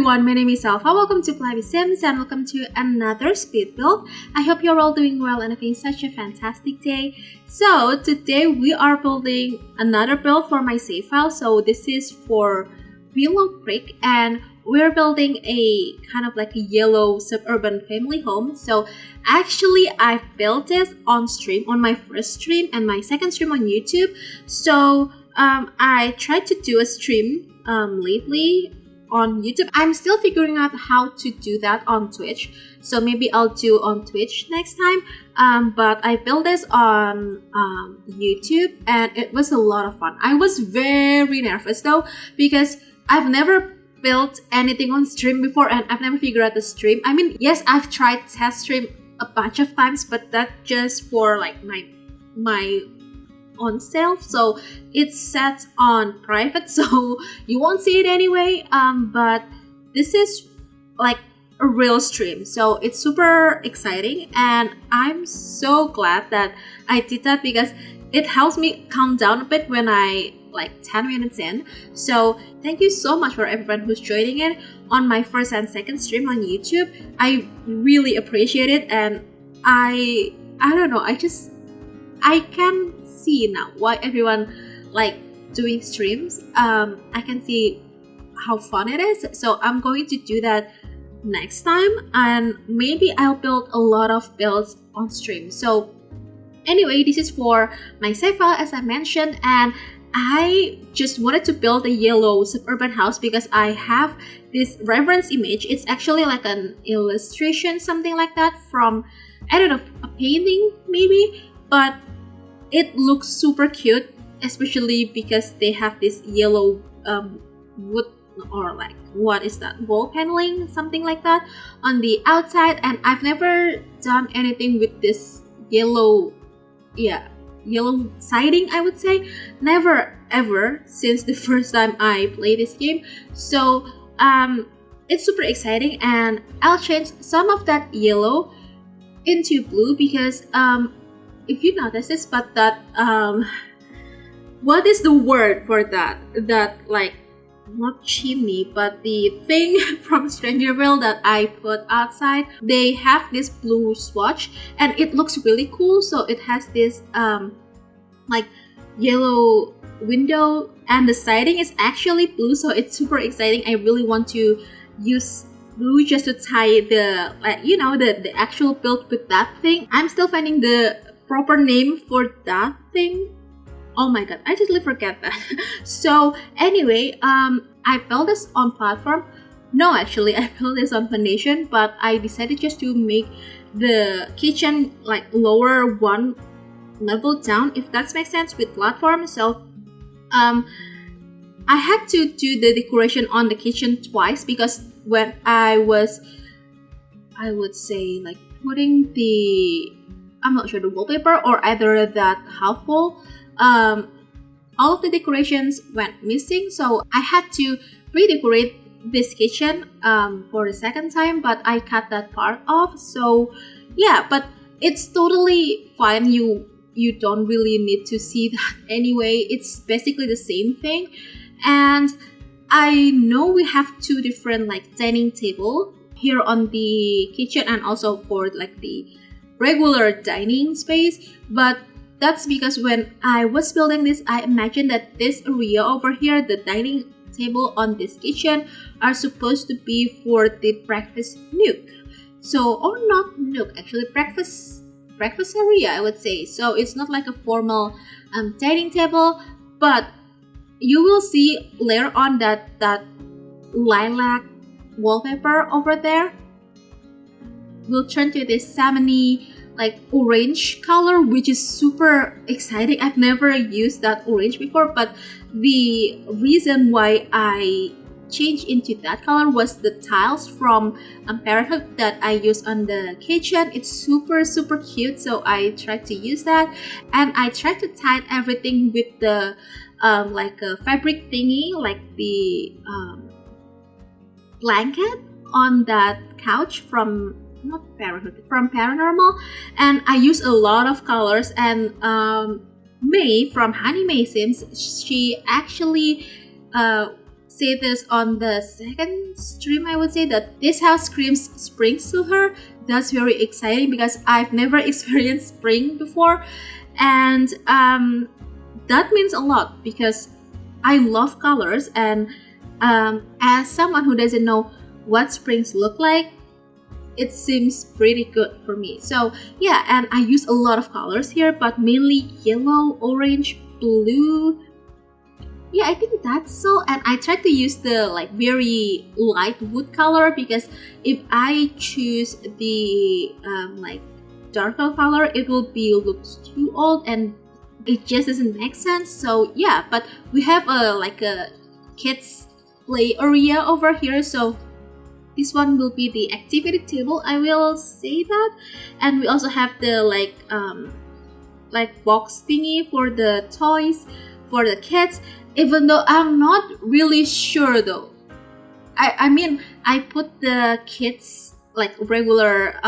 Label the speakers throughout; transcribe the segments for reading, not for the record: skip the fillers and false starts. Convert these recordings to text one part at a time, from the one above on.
Speaker 1: everyone, my name is Alpha. Welcome to plummysims and welcome to another speed build. I hope you're all doing well and having such a fantastic day. So today we are building another build for my save file. So this is for Willow Creek and we're building a kind of like a yellow suburban family home. So actually I built this on stream, on my first stream and my second stream on YouTube. So I tried to do a stream lately on YouTube. I'm still figuring out how to do that on Twitch, so maybe I'll do on Twitch next time. But I built this on YouTube and it was a lot of fun. I was very nervous though because I've never built anything on stream before and I've never figured out the stream. I mean, yes, I've tried test stream a bunch of times, but that's just for like my on self, so it's set on private, so you won't see it anyway. But this is like a real stream, so it's super exciting and I'm so glad that I did that because it helps me calm down a bit when I like 10 minutes in. So thank you so much for everyone who's joining it on my first and second stream on YouTube. I really appreciate it, and I don't know, I can see now why everyone like doing streams. I can see how fun it is, so I'm going to do that next time and maybe I'll build a lot of builds on stream. So anyway, this is for my save file as I mentioned, and I just wanted to build a yellow suburban house because I have this reference image. It's actually like an illustration, something like that, from, I don't know, a painting maybe, but it looks super cute, especially because they have this yellow wood, or like, what is that, wall paneling, something like that on the outside. And I've never done anything with this yellow siding, I would say. Never ever since the first time I played this game. So it's super exciting, and I'll change some of that yellow into blue because if you notice this, but that what is the word for that like, not chimney, but the thing from Strangerville that I put outside, they have this blue swatch and it looks really cool. So it has this like yellow window and the siding is actually blue, so it's super exciting. I really want to use blue just to tie the, like, you know, the actual build with that thing. I'm still finding the proper name for that thing. Oh my god, I totally forget that. So anyway, I built this on platform. No, actually I built this on foundation, but I decided just to make the kitchen like lower one level down, if that makes sense, with platform. So I had to do the decoration on the kitchen twice because when I was, I would say, like putting the, I'm not sure, the wallpaper or either that half wall, all of the decorations went missing, so I had to redecorate this kitchen for the second time, but I cut that part off. So yeah, but it's totally fine. You don't really need to see that anyway. It's basically the same thing. And I know we have two different like dining table here on the kitchen and also for like the regular dining space, but that's because when I was building this, I imagined that this area over here, the dining table on this kitchen, are supposed to be for the breakfast nook. So, or not nook, actually breakfast area, I would say. So it's not like a formal dining table, but you will see later on that lilac wallpaper over there will turn to this salmony like orange color, which is super exciting. I've never used that orange before, but the reason why I changed into that color was the tiles from Parenthood that I use on the kitchen. It's super cute, so I tried to use that, and I tried to tie everything with the like a fabric thingy, like the blanket on that couch from, not Parenthood, from Paranormal. And I use a lot of colors, and May from Honey May Sims, she actually say this on the second stream, I would say that this house screams spring to her. That's very exciting because I've never experienced spring before, and that means a lot because I love colors, and as someone who doesn't know what springs look like, it seems pretty good for me. So yeah, and I use a lot of colors here, but mainly yellow, orange, blue. Yeah, I think that's all. And I try to use the like very light wood color because if I choose the like darker color, it will be looks too old and it just doesn't make sense. So yeah, but we have a like a kids play area over here, so this one will be the activity table, I will say that. And we also have the like box thingy for the toys for the kids, even though I'm not really sure though. I mean, I put the kids like regular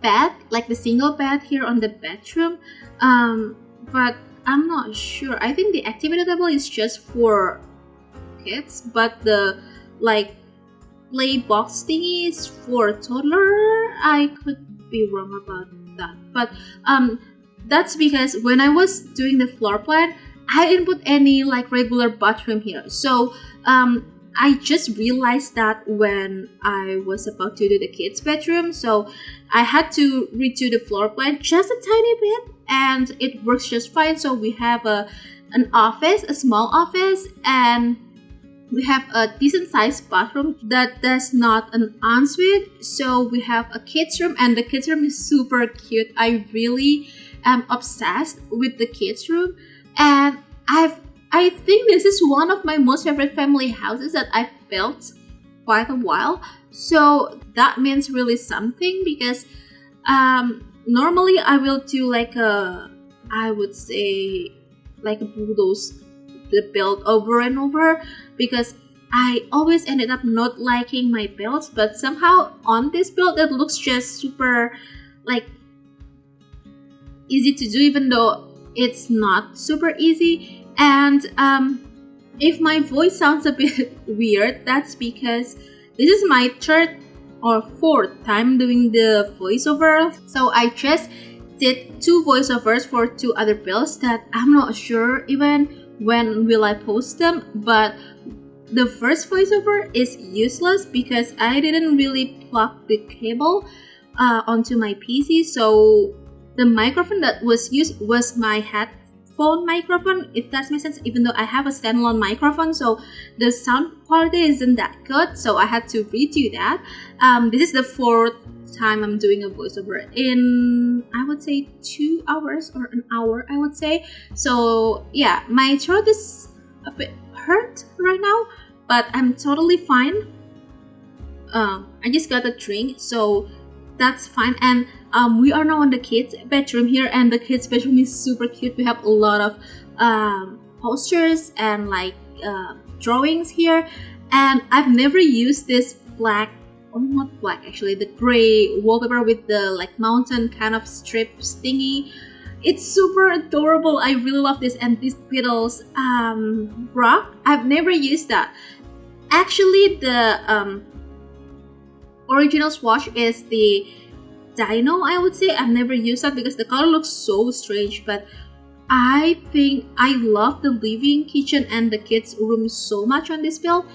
Speaker 1: bed, like the single bed here on the bedroom, but I'm not sure. I think the activity table is just for kids, but the like play box thingy is for toddler. I could be wrong about that, but that's because when I was doing the floor plan, I didn't put any like regular bathroom here. So I just realized that when I was about to do the kids' bedroom, so I had to redo the floor plan just a tiny bit, and it works just fine. So we have an office, a small office, and we have a decent sized bathroom that does not an ensuite. So we have a kids room, and the kids room is super cute. I really am obsessed with the kids room, and I think this is one of my most favorite family houses that I've built quite a while. So that means really something because normally I will do like I would say like a bulldoze the build over and over because I always ended up not liking my builds, but somehow on this build it looks just super like easy to do, even though it's not super easy. And if my voice sounds a bit weird, that's because this is my third or fourth time doing the voiceover. So I just did 2 voiceovers for 2 other builds that I'm not sure even when will I post them, but the first voiceover is useless because I didn't really plug the cable onto my PC. So the microphone that was used was my headphone microphone, if that makes sense, even though I have a standalone microphone, so the sound quality isn't that good, so I had to redo that. This is the 4th time I'm doing a voiceover in, I would say, 2 hours or an hour, I would say. So yeah, my throat is a bit hurt right now, but I'm totally fine. I just got a drink, so that's fine. And we are now in the kids' bedroom here, and the kids' bedroom is super cute. We have a lot of posters and like drawings here, and I've never used this black, or not black actually, the gray wallpaper with the like mountain kind of strips thingy. It's super adorable. I really love this. And this Beatles rock, I've never used that. Actually, the original swatch is the Dino, I would say. I've never used that because the color looks so strange, but I think I love the living, kitchen, and the kids' room so much on this build.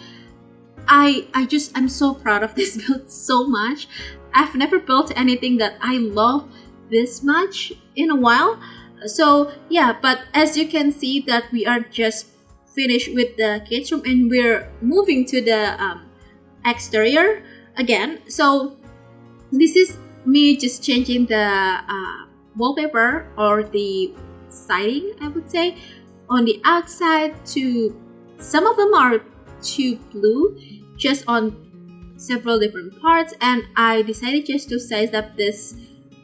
Speaker 1: I'm so proud of this build so much. I've never built anything that I love this much in a while. So yeah, but as you can see that we are just finished with the kids room and we're moving to the exterior again. So this is me just changing the wallpaper or the siding, I would say, on the outside. To some of them are too blue, just on several different parts, and I decided just to size up this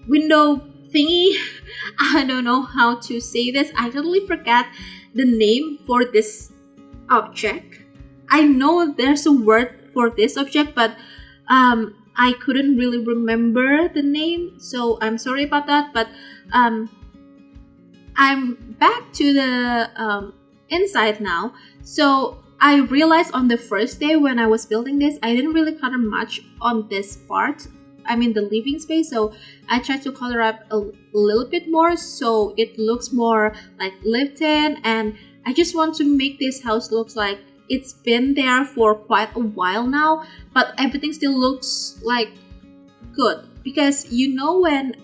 Speaker 1: window thingy. I don't know how to say this. I totally forgot the name for this object. I know there's a word for this object, but I couldn't really remember the name, so I'm sorry about that. But I'm back to the inside now. So I realized on the first day when I was building this, I didn't really color much on this part, I mean the living space. So I tried to color up a little bit more so it looks more like lived in, and I just want to make this house look like it's been there for quite a while now, but everything still looks like good. Because you know when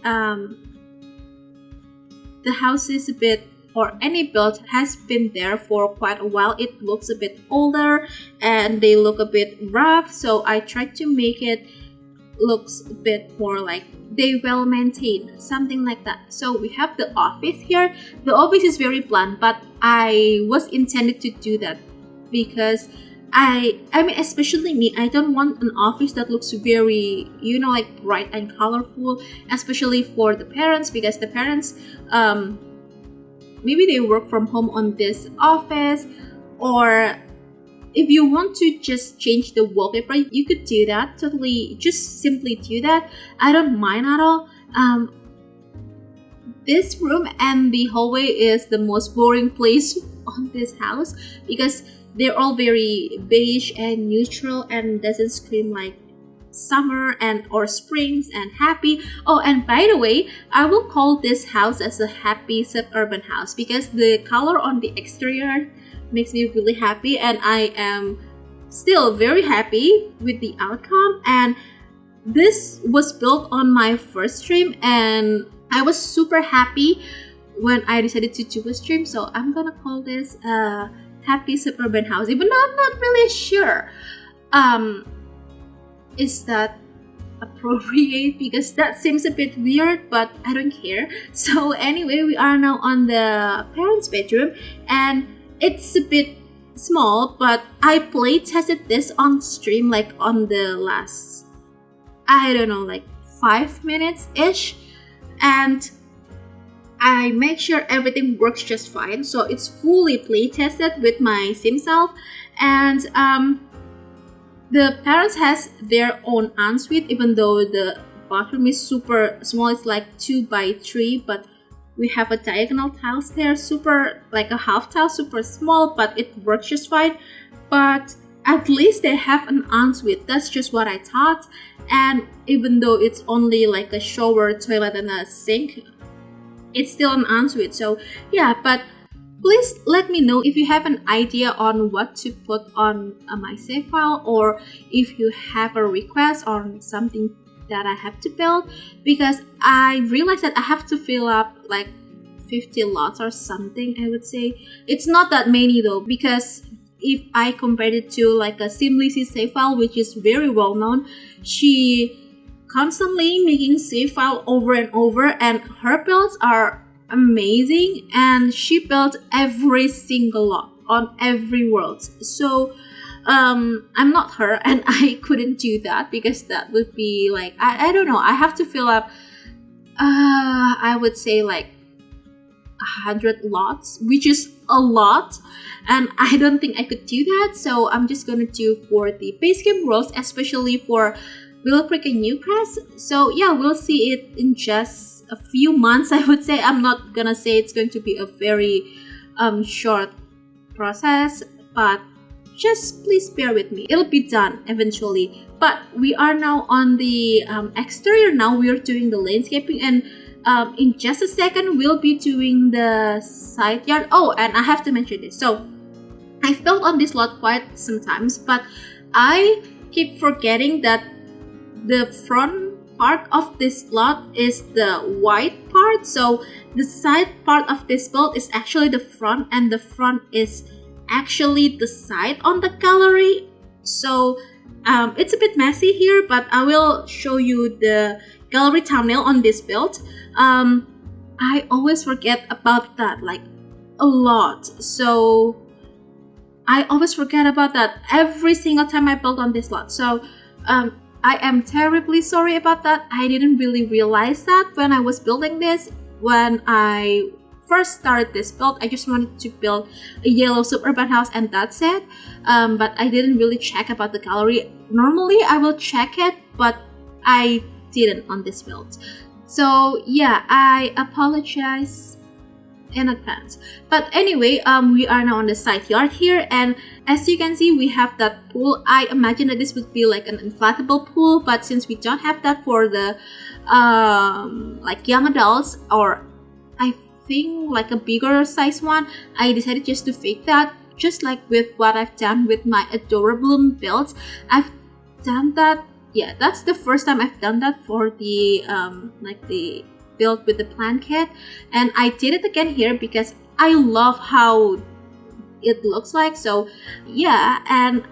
Speaker 1: the house is a bit, or any build has been there for quite a while, it looks a bit older and they look a bit rough. So I tried to make it looks a bit more like they well maintained, something like that. So we have the office here. The office is very bland, but I was intended to do that because I mean, especially me, I don't want an office that looks very, you know, like bright and colorful, especially for the parents, because the parents maybe they work from home on this office, or if you want to just change the wallpaper, you could do that. Totally, just simply do that. I don't mind at all. This room and the hallway is the most boring place on this house because they're all very beige and neutral and doesn't scream like summer and or springs and happy. Oh, and by the way, I will call this house as a happy suburban house because the color on the exterior makes me really happy, and I am still very happy with the outcome. And this was built on my first stream and I was super happy when I decided to do a stream, so I'm gonna call this a happy suburban house, even though I'm not really sure is that appropriate, because that seems a bit weird, but I don't care. So anyway, we are now on the parents' bedroom and it's a bit small, but I play tested this on stream like on the last, I don't know, like 5 minutes ish, and I make sure everything works just fine. So it's fully play tested with my sim self, and the parents has their own ensuite, even though the bathroom is super small. It's like 2 by 3, but we have a diagonal tiles there, super like a half tile, super small, but it works just fine. But at least they have an ensuite. That's just what I thought. And even though it's only like a shower, toilet, and a sink, it's still an ensuite. So yeah, but please let me know if you have an idea on what to put on my save file, or if you have a request on something that I have to build, because I realized that I have to fill up like 50 lots or something. I would say it's not that many though, because if I compare it to like a Simlizy save file, which is very well known, she constantly making save file over and over, and her builds are amazing, and she built every single lot on every world. So I'm not her, and I couldn't do that because that would be like I don't know, I have to fill up I would say like 100 lots, which is a lot, and I don't think I could do that. So I'm just gonna do for the base game worlds, especially for Willow Creek and Newcrest. So yeah, we'll see it in just a few months, I would say. I'm not gonna say it's going to be a very short process, but just please bear with me. It'll be done eventually. But we are now on the exterior now. We are doing the landscaping, and in just a second we'll be doing the side yard. Oh, and I have to mention this. So I've built on this lot quite sometimes, but I keep forgetting that the front part of this lot is the white part. So the side part of this build is actually the front, and the front is actually the side on the gallery. So it's a bit messy here, but I will show you the gallery thumbnail on this build. I always forget about that like a lot. So I always forget about that every single time I build on this lot. So I am terribly sorry about that. I didn't really realize that when I was building this. When I first started this build, I just wanted to build a yellow suburban house and that's it. But I didn't really check about the gallery. Normally I will check it, but I didn't on this build. So yeah, I apologize in advance. But anyway, we are now on the side yard here, and as you can see, we have that pool. I imagine that this would be like an inflatable pool, but since we don't have that for the like young adults, or I think like a bigger size one, I decided just to fake that, just like with what I've done with my adorable builds. I've done that. Yeah, that's the first time I've done that for the like the build with the plant kit, and I did it again here because I love how it looks like. So yeah, and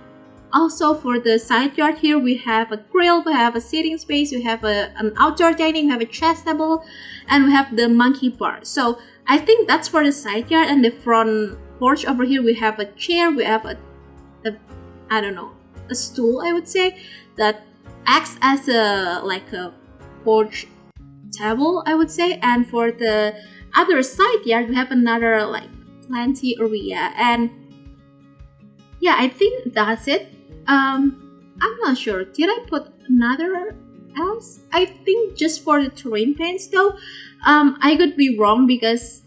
Speaker 1: also for the side yard here, we have a grill, we have a seating space, we have an outdoor dining, we have a chest table, and we have the monkey bar. So I think that's for the side yard. And the front porch over here, we have a chair, we have a I don't know, a stool, I would say, that acts as a like a porch table, I would say. And for the other side yard, we have another like planty area. And yeah, I think that's it. I'm not sure, did I put another else? I think just for the terrain paints though. I could be wrong because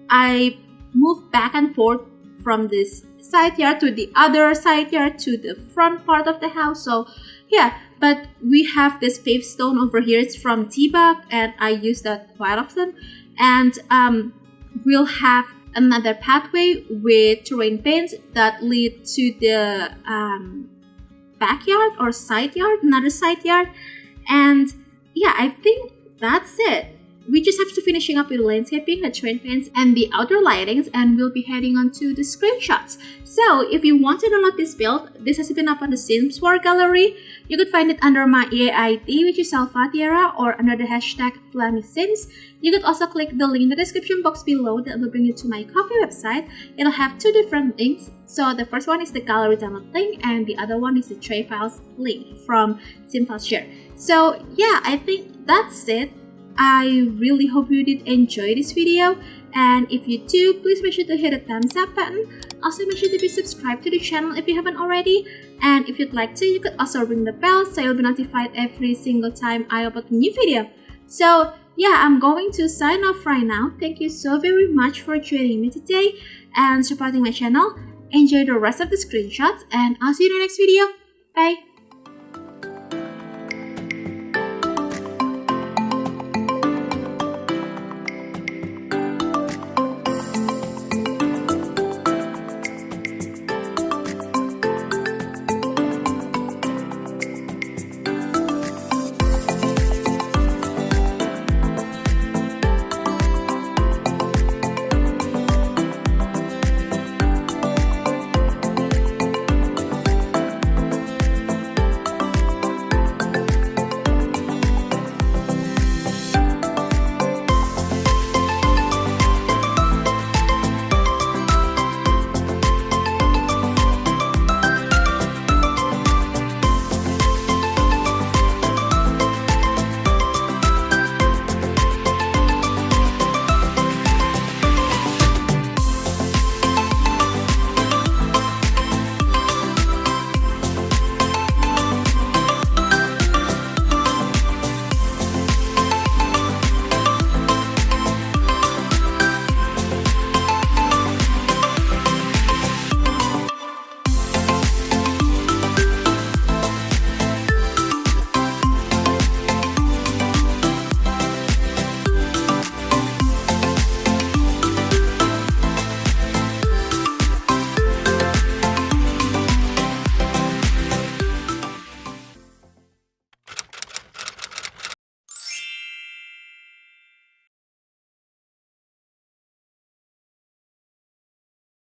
Speaker 1: I moved back and forth from this side yard to the other side yard to the front part of the house. So yeah, but we have this paved stone over here. It's from Debug, and I use that quite often. And we'll have another pathway with terrain paints that lead to the backyard or side yard, another side yard. And yeah, I think that's it. We just have to finishing up with landscaping, the terrain paints, and the outdoor lightings, and we'll be heading on to the screenshots. So if you want to download this build, this has been up on the Sims 4 gallery. You could find it under my EA ID, which is elfathiera, or under the hashtag plummysims. You could also click the link in the description box below that will bring you to my Ko-fi website. It'll have two different links. So the first one is the gallery download link, and the other one is the tray files link from SimFileShare. So yeah, I think that's it. I really hope you did enjoy this video, and if you do, please make sure to hit the thumbs up button. Also make sure to be subscribed to the channel if you haven't already, and if you'd like to, you could also ring the bell so you'll be notified every single time I upload a new video. So yeah, I'm going to sign off right now. Thank you so very much for joining me today and supporting my channel. Enjoy the rest of the screenshots, and I'll see you in the next video. Bye!